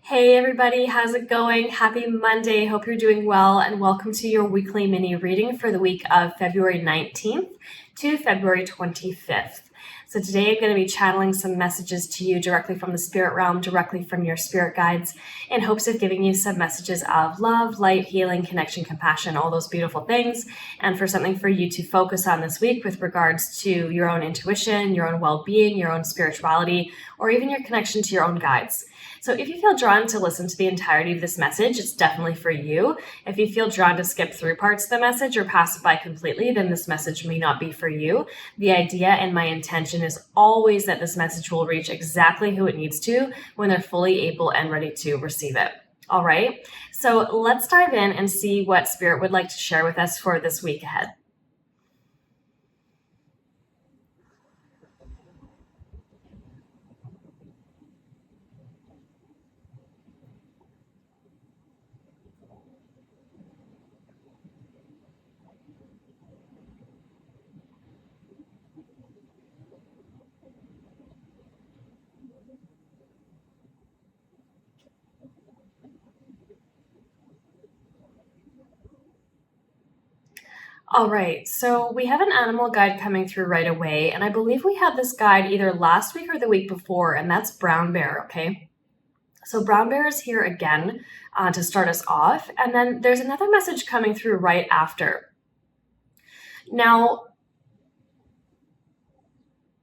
Hey everybody, how's it going? Happy Monday. Hope you're doing well, and welcome to your weekly mini reading for the week of February 19th to February 25th. So today I'm going to be channeling some messages to you directly from the spirit realm, directly from your spirit guides, in hopes of giving you some messages of love, light, healing, connection, compassion, all those beautiful things, and for something for you to focus on this week with regards to your own intuition, your own well-being, your own spirituality, or even your connection to your own guides. So if you feel drawn to listen to the entirety of this message, it's definitely for you. If you feel drawn to skip through parts of the message or pass it by completely, then this message may not be for you. The idea and my intention is always that this message will reach exactly who it needs to when they're fully able and ready to receive it. All right, so let's dive in and see what Spirit would like to share with us for this week ahead. All right, so we have an animal guide coming through right away, and I believe we had this guide either last week or the week before, and that's brown bear, okay? So brown bear is here again to start us off, and then there's another message coming through right after. Now,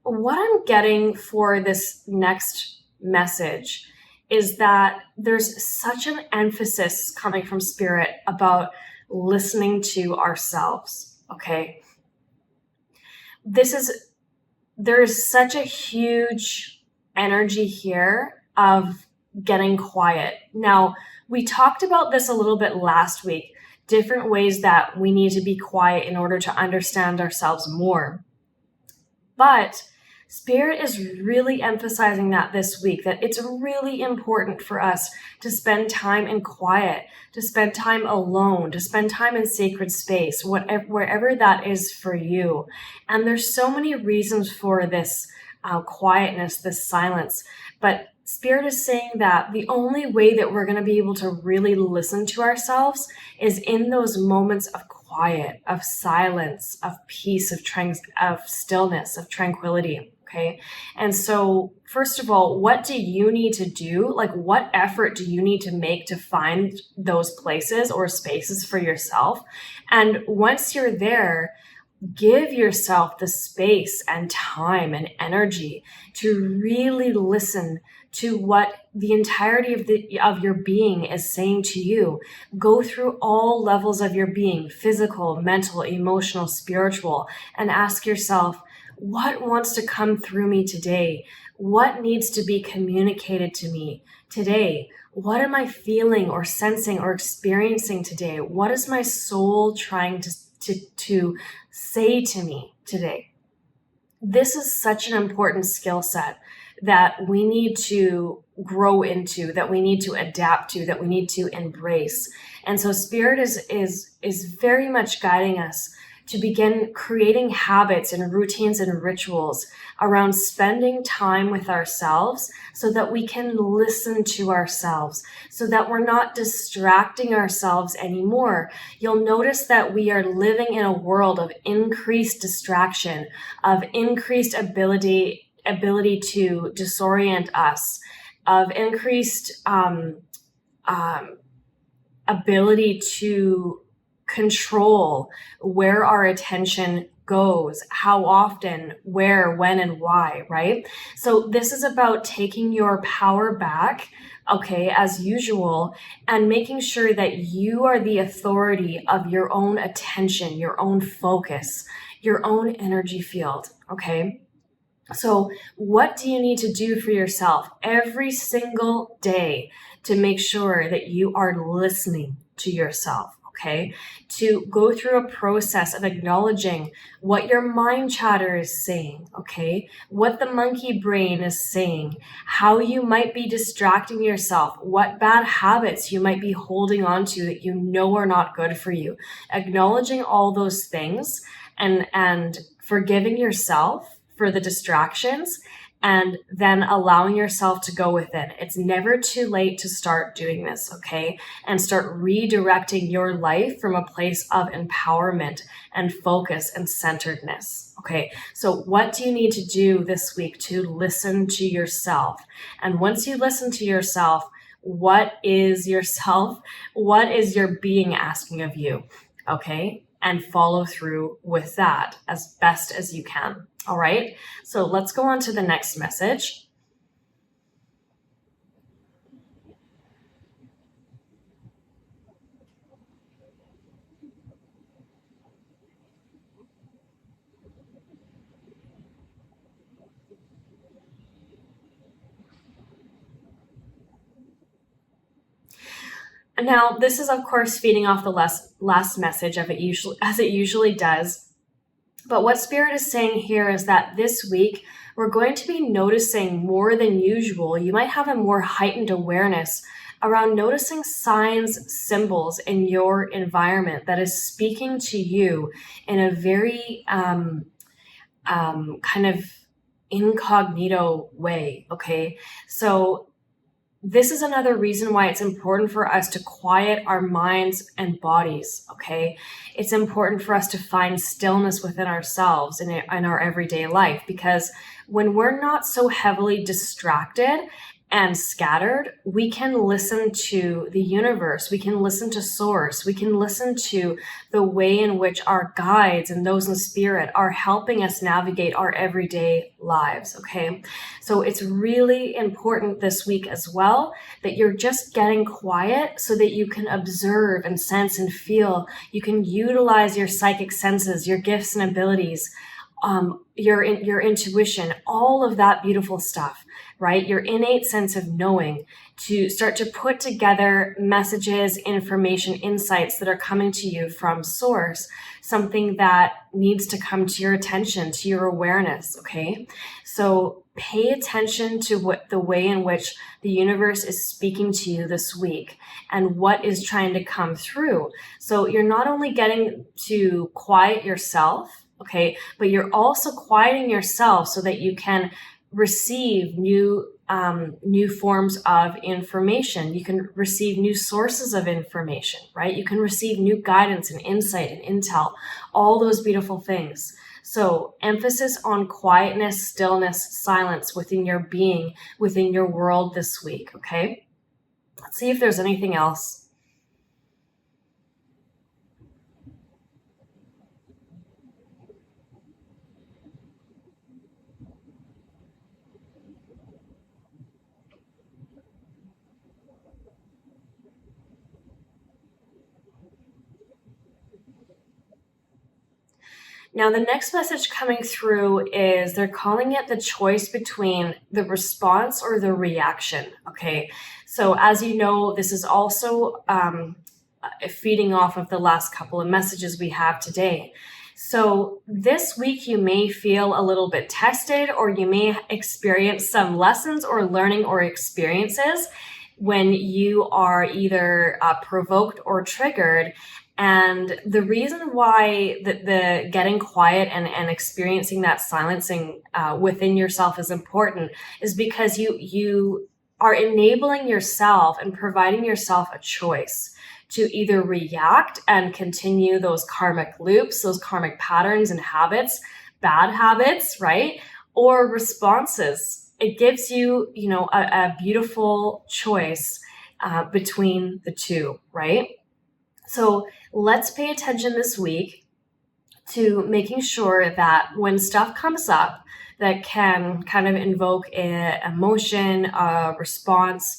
what I'm getting for this next message is that there's such an emphasis coming from Spirit about listening to ourselves, okay? There's such a huge energy here of getting quiet. Now, we talked about this a little bit last week, different ways that we need to be quiet in order to understand ourselves more. But Spirit is really emphasizing that this week, that it's really important for us to spend time in quiet, to spend time alone, to spend time in sacred space, wherever that is for you. And there's so many reasons for this quietness, this silence. But Spirit is saying that the only way that we're going to be able to really listen to ourselves is in those moments of quiet, of silence, of peace, of stillness, of tranquility. Okay. And so, first of all, what do you need to do? Like, what effort do you need to make to find those places or spaces for yourself? And once you're there, give yourself the space and time and energy to really listen to what the entirety of your being is saying to you. Go through all levels of your being, physical, mental, emotional, spiritual, and ask yourself, what wants to come through me today? What needs to be communicated to me today? What am I feeling or sensing or experiencing today? What is my soul trying to say to me today? This is such an important skill set that we need to grow into, that we need to adapt to, that we need to embrace. And so Spirit is very much guiding us to begin creating habits and routines and rituals around spending time with ourselves so that we can listen to ourselves, so that we're not distracting ourselves anymore. You'll notice that we are living in a world of increased distraction, of increased ability to disorient us, of increased ability to control where our attention goes, how often, where, when, and why, right? So this is about taking your power back, okay, as usual, and making sure that you are the authority of your own attention, your own focus, your own energy field, okay? So what do you need to do for yourself every single day to make sure that you are listening to yourself? Okay, to go through a process of acknowledging what your mind chatter is saying, okay, what the monkey brain is saying, how you might be distracting yourself, what bad habits you might be holding on to that you know are not good for you. Acknowledging all those things and forgiving yourself for the distractions and then allowing yourself to go within. It's never too late to start doing this, okay? And start redirecting your life from a place of empowerment and focus and centeredness, okay? So what do you need to do this week to listen to yourself? And once you listen to yourself, what is yourself? What is your being asking of you, okay? And follow through with that as best as you can. All right, so let's go on to the next message. Now, this is, of course, feeding off the last message of it usually, as it usually does. But what Spirit is saying here is that this week, we're going to be noticing more than usual. You might have a more heightened awareness around noticing signs, symbols in your environment that is speaking to you in a very kind of incognito way, okay? So this is another reason why it's important for us to quiet our minds and bodies, okay? It's important for us to find stillness within ourselves in our everyday life, because when we're not so heavily distracted and scattered, we can listen to the universe, we can listen to source, we can listen to the way in which our guides and those in spirit are helping us navigate our everyday lives, okay? So it's really important this week as well that you're just getting quiet so that you can observe and sense and feel. You can utilize your psychic senses, your gifts and abilities, your intuition, all of that beautiful stuff, right? Your innate sense of knowing, to start to put together messages, information, insights that are coming to you from source, something that needs to come to your attention, to your awareness, okay? So pay attention to the way in which the universe is speaking to you this week and what is trying to come through. So you're not only getting to quiet yourself, okay, but you're also quieting yourself so that you can receive new forms of information. You can receive new sources of information, right? You can receive new guidance and insight and intel, all those beautiful things. So emphasis on quietness, stillness, silence within your being, within your world this week, okay? Let's see if there's anything else. Now, the next message coming through is they're calling it the choice between the response or the reaction, okay? So as you know, this is also feeding off of the last couple of messages we have today. So this week you may feel a little bit tested, or you may experience some lessons or learning or experiences when you are either provoked or triggered. And the reason why the getting quiet and experiencing that silencing within yourself is important is because you are enabling yourself and providing yourself a choice to either react and continue those karmic loops, those karmic patterns and habits, bad habits, right? Or responses. It gives you, a beautiful choice between the two, right? So let's pay attention this week to making sure that when stuff comes up that can kind of invoke an emotion, a response,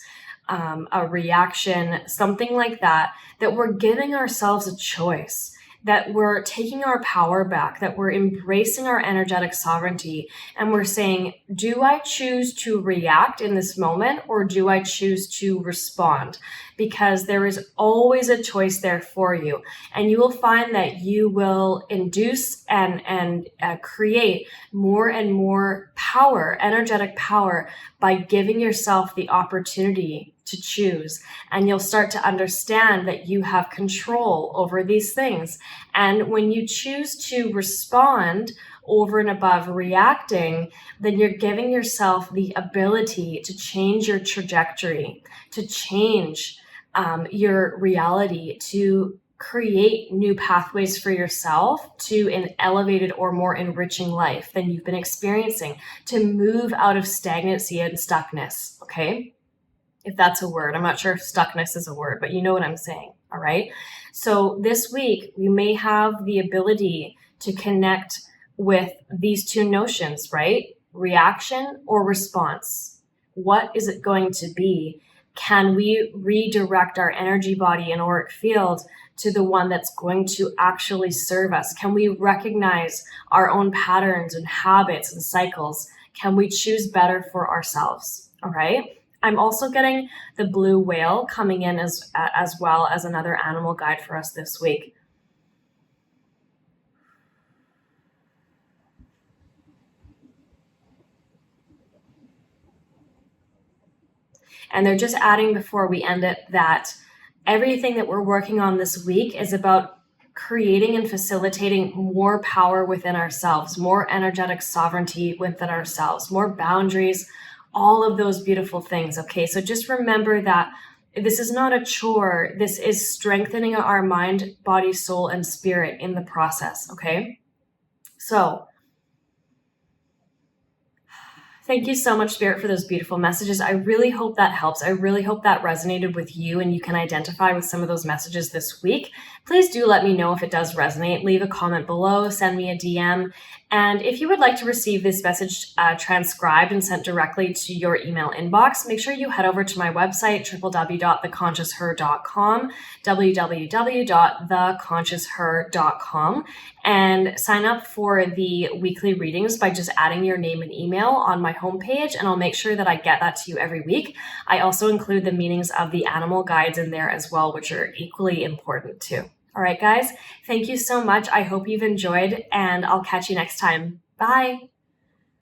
a reaction, something like that, that we're giving ourselves a choice, that we're taking our power back, that we're embracing our energetic sovereignty, and we're saying, do I choose to react in this moment, or do I choose to respond? Because there is always a choice there for you. And you will find that you will induce and create more and more power, energetic power, by giving yourself the opportunity to choose. And you'll start to understand that you have control over these things. And when you choose to respond over and above reacting, then you're giving yourself the ability to change your trajectory, to change your reality, to create new pathways for yourself to an elevated or more enriching life than you've been experiencing, to move out of stagnancy and stuckness, okay? If that's a word. I'm not sure if stuckness is a word, but you know what I'm saying, all right? So this week, we may have the ability to connect with these two notions, right? Reaction or response. What is it going to be? Can we redirect our energy body and auric field to the one that's going to actually serve us? Can we recognize our own patterns and habits and cycles? Can we choose better for ourselves? All right. I'm also getting the blue whale coming in as well as another animal guide for us this week. And they're just adding before we end it that everything that we're working on this week is about creating and facilitating more power within ourselves, more energetic sovereignty within ourselves, more boundaries, all of those beautiful things. Okay, so just remember that this is not a chore. This is strengthening our mind, body, soul, and spirit in the process. Okay, so thank you so much, Spirit, for those beautiful messages. I really hope that helps. I really hope that resonated with you and you can identify with some of those messages this week. Please do let me know if it does resonate. Leave a comment below, send me a DM. And if you would like to receive this message transcribed and sent directly to your email inbox, make sure you head over to my website, www.theconsciousher.com, www.theconsciousher.com, and sign up for the weekly readings by just adding your name and email on my homepage, and I'll make sure that I get that to you every week. I also include the meanings of the animal guides in there as well, which are equally important too. All right, guys, thank you so much. I hope you've enjoyed, and I'll catch you next time. Bye.